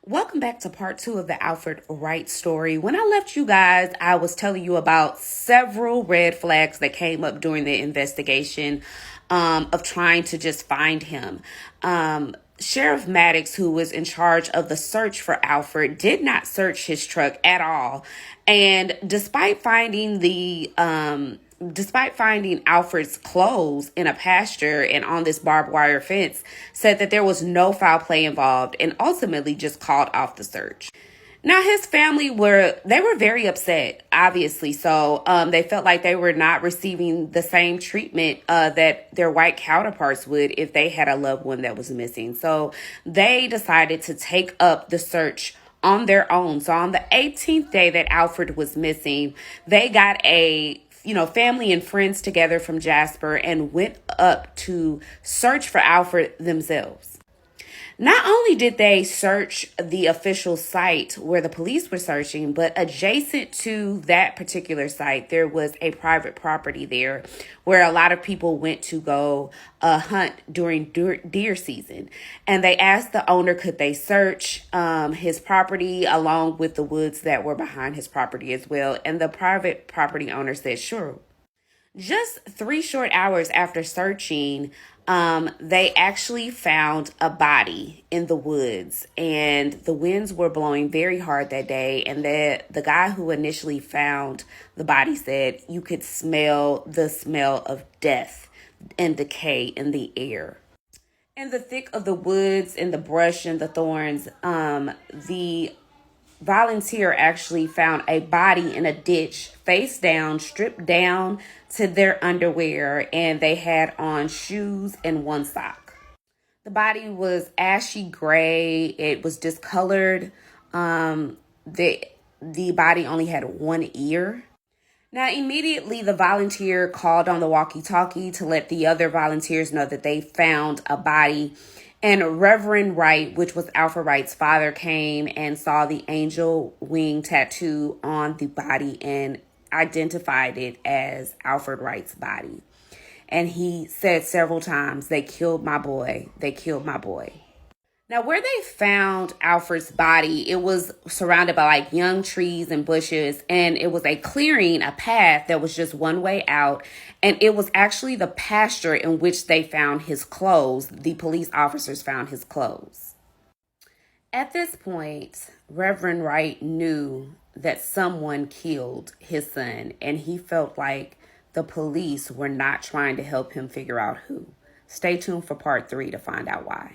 Welcome back to part two of the Alfred Wright story. When I left you guys, I was telling you about several red flags that came up during the investigation of trying to just find him. Sheriff Maddox, who was in charge of the search for Alfred, did not search his truck at all. And despite finding Alfred's clothes in a pasture and on this barbed wire fence, said that there was no foul play involved and ultimately just called off the search. Now, his family were very upset, obviously. So they felt like they were not receiving the same treatment that their white counterparts would if they had a loved one that was missing. So they decided to take up the search on their own. So on the 18th day that Alfred was missing, they got family and friends together from Jasper and went up to search for Alfred themselves. Not only did they search the official site where the police were searching, but adjacent to that particular site, there was a private property there where a lot of people went to go hunt during deer season. And they asked the owner, could they search his property along with the woods that were behind his property as well. And the private property owner said, sure. Just 3 short hours after searching, they actually found a body in the woods, and the winds were blowing very hard that day. And the guy who initially found the body said you could smell the smell of death and decay in the air. In the thick of the woods and the brush and the thorns, the volunteer actually found a body in a ditch, face down, stripped down to their underwear, and they had on shoes and 1 sock. The body was ashy gray. It was discolored. The body only had 1 ear. Now, immediately, the volunteer called on the walkie-talkie to let the other volunteers know that they found a body. And Reverend Wright, which was Alfred Wright's father, came and saw the angel wing tattoo on the body and identified it as Alfred Wright's body. And he said several times, "They killed my boy. They killed my boy." Now, where they found Alfred's body, it was surrounded by young trees and bushes, and it was a clearing, a path that was just one way out. And it was actually the pasture in which they found his clothes. The police officers found his clothes. At this point, Reverend Wright knew that someone killed his son, and he felt like the police were not trying to help him figure out who. Stay tuned for part 3 to find out why.